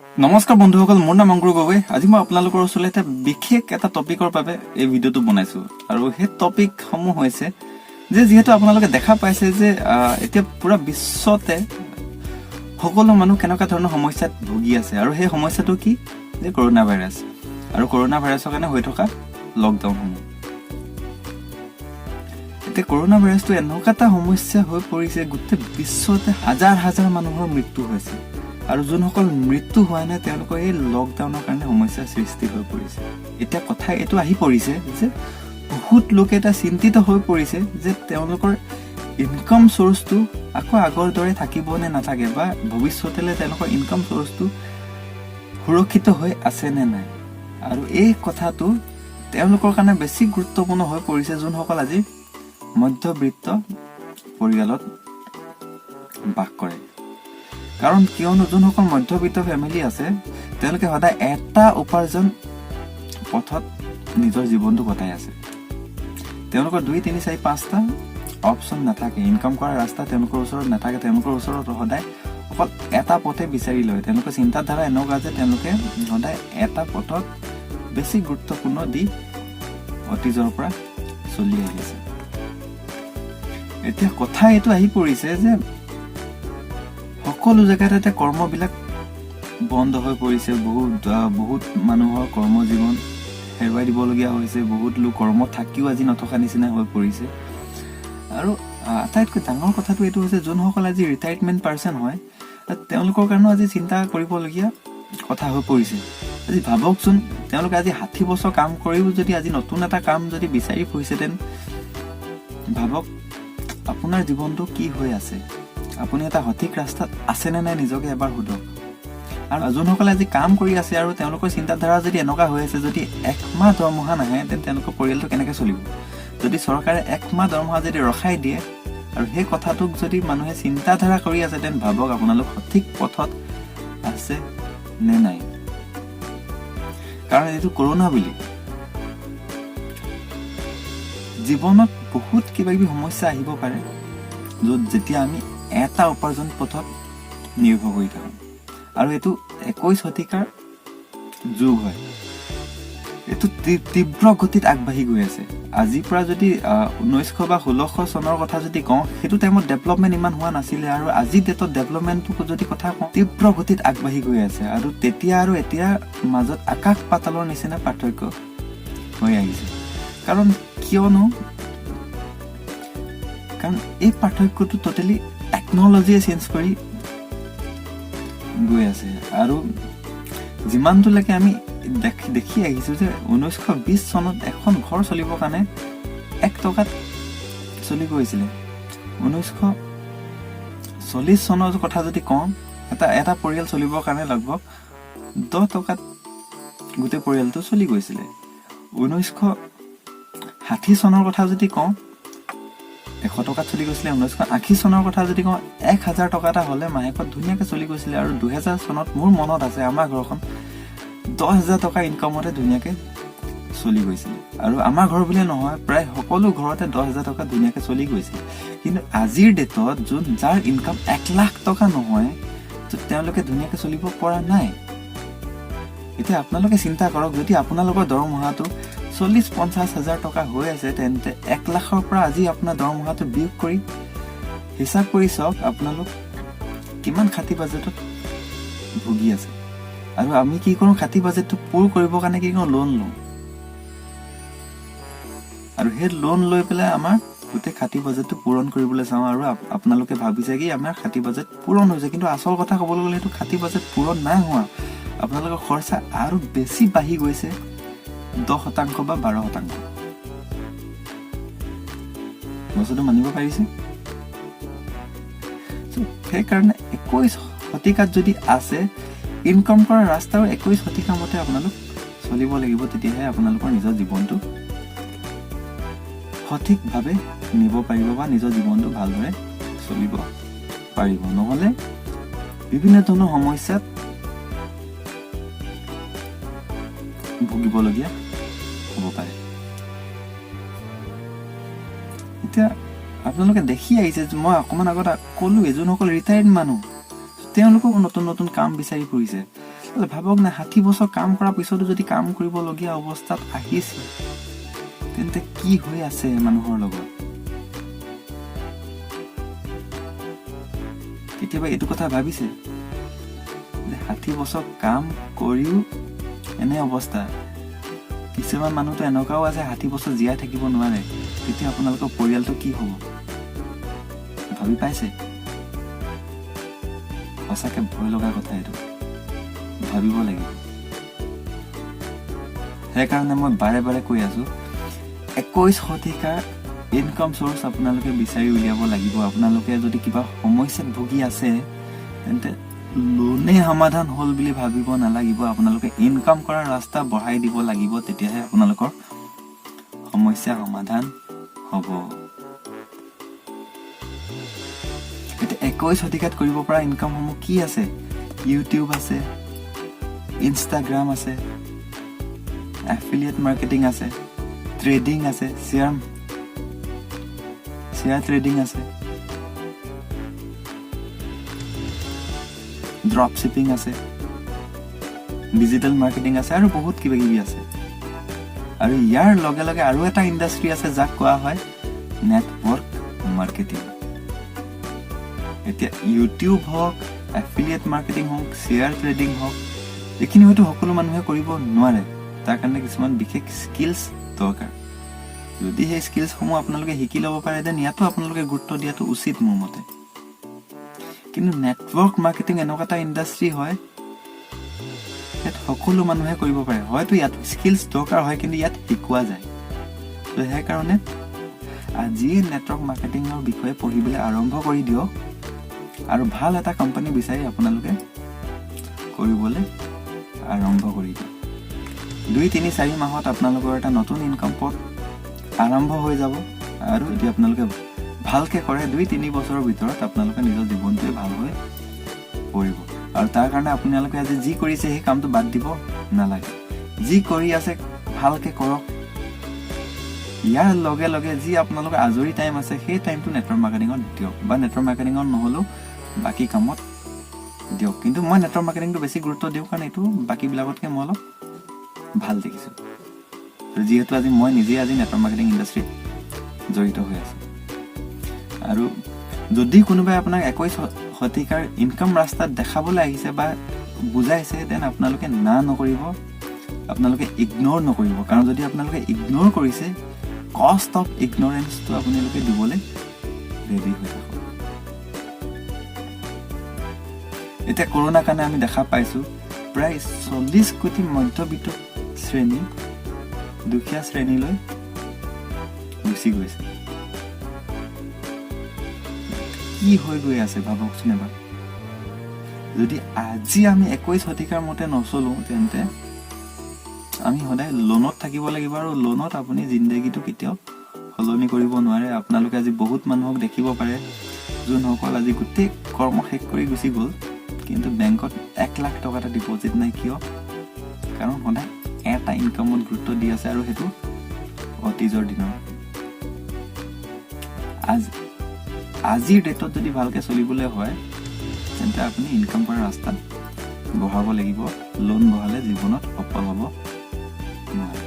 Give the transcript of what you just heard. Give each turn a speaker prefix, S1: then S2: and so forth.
S1: নমস্কাৰ বন্ধুসকল, মোৰ নাম অংকুৰ গগৈ। আজি মই আপোনালোকৰ ওচৰলৈ এটা বিশেষ এটা টপিকৰ বাবে এই ভিডিঅ'টো বনাইছো। আৰু সেই টপিক সমূহ হৈছে যে যিহেতু আপোনালোকে দেখা পাইছে যে এতিয়া পুৰা বিশ্বতে সকলো মানুহ কেনেকুৱা ধৰণৰ সমস্যাত ভুগি আছে। আৰু সেই সমস্যাটো কি? যে কৰোনা ভাইৰাছ। আৰু কৰোনা ভাইৰাছৰ কাৰণে হৈ থকা লকডাউনসমূহ। এতিয়া কৰোনা ভাইৰাছটো এনেকুৱা এটা সমস্যা হৈ পৰিছে, গোটেই বিশ্বতে হাজাৰ হাজাৰ মানুহৰ মৃত্যু হৈছে। আৰু যোনসকল মৃত্যু হোৱা নাই তেওঁলোকৰ এই লকডাউনৰ কাৰণে সমস্যাৰ সৃষ্টি হৈ পৰিছে। এতিয়া কথা এইটো আহি পৰিছে যে বহুত লোকে এটা চিন্তিত হৈ পৰিছে যে তেওঁলোকৰ ইনকাম চ'ৰ্চটো আকৌ আগৰ দৰে থাকিব নে নাথাকে, বা ভৱিষ্যতলৈ তেওঁলোকৰ ইনকাম চ'ৰ্চটো সুৰক্ষিত হৈ আছে নে নাই। আৰু এই কথাটো তেওঁলোকৰ কাৰণে বেছি গুৰুত্বপূৰ্ণ হৈ পৰিছে যোনসকল আজি মধ্যবিত্ত পৰিয়ালত বাস কৰে। কাৰণ কিয়নো যোনসকল মধ্যবিত্ত ফেমিলি আছে তেওঁলোকে সদায় এটা উপাৰ্জন পথত নিজৰ জীৱনটো কটাই আছে। তেওঁলোকৰ 2, 3, 4, 5টা অপশ্যন নাথাকে, ইনকাম কৰাৰ ৰাস্তা তেওঁলোকৰ ওচৰত নাথাকে। তেওঁলোকৰ ওচৰত সদায় অকল এটা পথে বিচাৰি লয়। তেওঁলোকৰ চিন্তাধাৰা এনেকুৱা যে তেওঁলোকে সদায় এটা পথত বেছি গুৰুত্বপূৰ্ণ দি অতীজৰ পৰা চলি আহিছে। এতিয়া কথা এইটো আহি পৰিছে যে সকলো জেগাতে এতিয়া কৰ্মবিলাক বন্ধ হৈ পৰিছে। বহুত মানুহৰ কৰ্ম জীৱন হেৰুৱাই দিবলগীয়া হৈছে। বহুত লোক কৰ্মত থাকিও আজি নথকা নিচিনা হৈ পৰিছে। আৰু আটাইতকৈ ডাঙৰ কথাটো এইটো হৈছে যোনসকল আজি ৰিটায়াৰমেণ্ট পাৰ্চন হয় তেওঁলোকৰ কাৰণেও আজি চিন্তা কৰিবলগীয়া কথা হৈ পৰিছে। আজি ভাবকচোন, তেওঁলোকে আজি 60 বছৰ কাম কৰিও যদি আজি নতুন এটা কাম যদি বিচাৰি ফুৰিছেহেঁতেন, ভাবক আপোনাৰ জীৱনটো কি হৈ আছে। আপুনি এটা সঠিক ৰাস্তাত আছে নে নাই নিজকে এবাৰ সোধক। আৰু যোনসকলে আজি কাম কৰি আছে আৰু তেওঁলোকৰ চিন্তাধাৰা যদি এনেকুৱা হৈ আছে, যদি 1 মাহ দৰমহা নাহে তেন্তে তেওঁলোকৰ পৰিয়ালটো কেনেকৈ চলিব। যদি চৰকাৰে 1 মাহ দৰমহা যদি ৰখাই দিয়ে আৰু সেই কথাটোক যদি মানুহে চিন্তাধাৰা কৰি আছে, তেন্তে ভাবক আপোনালোক সঠিক পথত আছে নে নাই। কাৰণ এইটো কৰোনা বুলি জীৱনত বহুত কিবা কিবি সমস্যা আহিব পাৰে, য'ত যেতিয়া আমি এটা উপাৰ্জন পথত নিৰ্ভৰ কৰি থাকোঁ। আৰু এইটো 21 শতিকাৰ যুগ হয়। এইটো তীব্ৰ গতিত আগবাঢ়ি গৈ আছে। আজিৰ পৰা যদি 1900 বা 1600 চনৰ কথা যদি কওঁ, সেইটো টাইমত ডেভেলপমেণ্ট ইমান হোৱা নাছিলে। আৰু আজিৰ ডেটত ডেভেলপমেণ্টটো যদি কথা কওঁ, তীব্ৰ গতিত আগবাঢ়ি গৈ আছে। আৰু তেতিয়া আৰু এতিয়াৰ মাজত আকাশ পাতালৰ নিচিনা পাৰ্থক্য হৈ আহিছে। কাৰণ এই পাৰ্থক্যটো টোটেলি টেকনলজিয়ে চেঞ্জ কৰি গৈ আছে। আৰু যিমানটোলৈকে আমি দেখি আহিছোঁ যে 1920 চনত এখন ঘৰ চলিবৰ কাৰণে 1 টকাত চলি গৈছিলে। 1940 চনৰ কথা যদি কওঁ, এটা পৰিয়াল চলিবৰ কাৰণে লগভগ 10 টকাত গোটেই পৰিয়ালটো চলি গৈছিলে। 1960 চনৰ কথা যদি কওঁ 100 টকাত চলি গৈছিলে। 1980 চনৰ কথা যদি কওঁ 1000 টকা এটা হ'লে মাহেকত ধুনীয়াকৈ চলি গৈছিলে। আৰু 2000 চনত মোৰ মনত আছে আমাৰ ঘৰখন 10,000 টকা ইনকামতে ধুনীয়াকৈ চলি গৈছিলে। আৰু আমাৰ ঘৰ বুলিয়ে নহয়, প্ৰায় সকলো ঘৰতে 10,000 টকা ধুনীয়াকৈ চলি গৈছিল। কিন্তু আজিৰ ডেটত যাৰ ইনকাম 1 লাখ টকা নহয়, তেওঁলোকে ধুনীয়াকৈ চলিব পৰা নাই। এতিয়া আপোনালোকে চিন্তা কৰক, যদি আপোনালোকৰ দৰমহাটো 40-50 হাজাৰ টকা হৈ আছে, তেন্তে 1 লাখৰ পৰা আজি আপোনাৰ দৰমহাটো বিয়োগ কৰি হিচাপ কৰি চাওক আপোনালোক কিমান খাতি বাজেটত ভুগি আছে। আৰু আমি কি কৰোঁ, খাতি বাজেটটো পূৰ কৰিবৰ কাৰণে কি কৰোঁ, লোন লওঁ। আৰু সেই লোন লৈ পেলাই আমাৰ গোটেই খাতি বাজেটটো পূৰণ কৰিবলৈ চাওঁ। আৰু আপোনালোকে ভাবিছে কি আমাৰ খাতি বাজেট পূৰণ হৈছে, কিন্তু আচল কথা ক'বলৈ গ'লে সেইটো খাতি বাজেট পূৰণ নাই হোৱা। আপোনালোকৰ খৰচা আৰু বেছি বাঢ়ি গৈছে 10% বা 12%। বস্তুটো মানিব পাৰিছে? সেইকাৰণে 21 শতিকাত যদি আছে, ইনকাম কৰাৰ ৰাস্তাও 21 শতিকা মতে আপোনালোক চলিব লাগিব। তেতিয়াহে আপোনালোকৰ নিজৰ জীৱনটো সঠিকভাৱে নিব পাৰিব বা নিজৰ জীৱনটো ভালদৰে চলিব পাৰিব। নহ'লে বিভিন্ন ধৰণৰ সমস্যাত ভুগিবলগীয়া হ'ব পাৰে। এতিয়া আপোনালোকে দেখি আহিছে, মই অকণমান আগত ক'লো যোনসকল ৰিটায়াৰ্ড মানুহ তেওঁলোকেও নতুন নতুন কাম বিচাৰি ফুৰিছে। ভাবক না 60 বছৰ কাম কৰাৰ পিছতো যদি কাম কৰিবলগীয়া অৱস্থাত আহিছে তেন্তে কি হৈ আছে মানুহৰ লগত কেতিয়াবা এইটো কথা ভাবিছে যে 60 বছৰ কাম কৰিও এনে অৱস্থা কিছুমান মানুহতো এনেকুৱাও আছে 60 বছৰ জীয়াই থাকিব নোৱাৰে তেতিয়া আপোনালোকৰ পৰিয়ালটো কি হ'ব ভাবি পাইছে সঁচাকে ভয় লগা কথা এইটো ভাবিব লাগিব সেইকাৰণে মই বাৰে বাৰে কৈ আছো 21 শতিকাৰ ইনকাম সোৰ্স আপোনালোকে বিচাৰি উলিয়াব লাগিব আপোনালোকে যদি কিবা সমস্যাত ভুগি আছে তেন্তে লোনে সমাধান হল বুলি ভাবিব নালাগিব আপোনালোকে ইনকাম কৰাৰ ৰাস্তা বঢ়াই দিব লাগিব তেতিয়াহে আপোনালোকৰ সমস্যা সমাধান হ'ব এটা 21 শতিকাত কৰিব পৰা ইনকাম সমূহ কি আছে ইউটিউব আছে ইনষ্টাগ্ৰাম আছে এফিলিয়েট মাৰ্কেটিং আছে ট্ৰেডিং আছে শেয়াৰ ট্ৰেডিং আছে ড্ৰপ শিপিং আছে ডিজিটেল মাৰ্কেটিং আছে আৰু বহুত কিবা কিবি আছে আৰু ইয়াৰ লগে লগে আৰু এটা ইণ্ডাষ্ট্ৰি আছে যাক কোৱা হয় নেটৱৰ্ক মাৰ্কেটিং এতিয়া ইউটিউব হওক এফিলিয়েট মাৰ্কেটিং হওক শেয়াৰ ট্ৰেডিং হওক এইখিনি হয়তো সকলো মানুহে কৰিব নোৱাৰে তাৰ কাৰণে কিছুমান বিশেষ স্কিলছ দৰকাৰ যদি সেই স্কিলছসমূহ আপোনালোকে শিকি ল'ব পাৰে দেন ইয়াতো আপোনালোকে গুৰুত্ব দিয়াটো উচিত মোৰ মতে কিন্তু নেটৱৰ্ক মাৰ্কেটিং এনেকুৱা এটা ইণ্ডাষ্ট্ৰি হয় ইয়াত সকলো মানুহে কৰিব পাৰে হয়তো ইয়াত স্কিলছ দৰকাৰ হয় কিন্তু ইয়াত শিকোৱা যায় তো সেইকাৰণে আজি নেটৱৰ্ক মাৰ্কেটিঙৰ বিষয়ে পঢ়িবলৈ আৰম্ভ কৰি দিয়ক আৰু ভাল এটা কোম্পানী বিচাৰি আপোনালোকে কৰিবলৈ আৰম্ভ কৰি দিয়ক 2-3-4 মাহত আপোনালোকৰ এটা নতুন ইনকাম পথ আৰম্ভ হৈ যাব আৰু যদি আপোনালোকে ভালকে কৰে 2-3 বছৰৰ ভিতৰত আপোনালোকে নিজৰ জীৱনটো ভাল হৈ পৰিব আৰু তাৰ কাৰণে আপোনালোকে আজি যি কৰিছে সেই কামটো বাদ দিব নালাগে যি কৰি আছে ভালকে কৰক ইয়াৰ লগে লগে যি আপোনালোকৰ আজৰি টাইম আছে সেই টাইমটো নেটৱৰ্ক মাৰ্কেটিঙত দিয়ক বা নেটৱৰ্ক মাৰ্কেটিঙত নহলেও বাকি কামত দিয়ক কিন্তু মই নেটৱৰ্ক মাৰ্কেটিংটো বেছি গুৰুত্ব দিওঁ কাৰণ এইটো বাকি বিলাকতকৈ মই অলপ ভাল দেখিছো যিহেতু আজি মই নিজে আজি নেটৱৰ্ক মাৰ্কেটিং ইণ্ডাষ্ট্ৰীত জড়িত হৈ আছো আৰু যদি কোনোবাই আপোনাক 21 শতিকাৰ ইনকাম ৰাস্তা দেখাবলৈ আহিছে বা বুজাইছে দেন আপোনালোকে না নকৰিব আপোনালোকে ইগনোৰ নকৰিব কাৰণ যদি আপোনালোকে ইগনোৰ কৰিছে কষ্ট অফ ইগনোৰেন্সটো আপোনালোকে দিবলৈ ৰেডি হৈ থাকক এতিয়া কৰোনা কাৰণে আমি দেখা পাইছো প্ৰায় 40 কোটি মধ্যবিত্ত শ্ৰেণী দুখীয়া শ্ৰেণীলৈ গুচি গৈছে কি হৈ গৈ আছে ভাবকচোন এবাৰ যদি আজি আমি 21 শতিকাৰ মতে নচলো তেন্তে আমি সদায় লোনত থাকিব লাগিব আৰু লোনত আপুনি জিন্দগীটো কেতিয়াও সলনি কৰিব নোৱাৰে আপোনালোকে আজি বহুত মানুহক দেখিব পাৰে যোনসকল আজি গোটেই কৰ্ম শেষ কৰি গুচি গ'ল কিন্তু বেংকত 1 লাখ টকা এটা ডিপজিট নাই কিয় কাৰণ সদায় এটা ইনকামত গুৰুত্ব দি আছে আৰু সেইটো অতীজৰ দিনৰ আজিৰ ডেটত যদি ভালকে চলিবলৈ হয় তেন্তে আপুনি ইনকাম কৰাৰ ৰাস্তাত বঢ়াব লাগিব লোন বঢ়ালে জীৱনত সফল হ'ব নোৱাৰে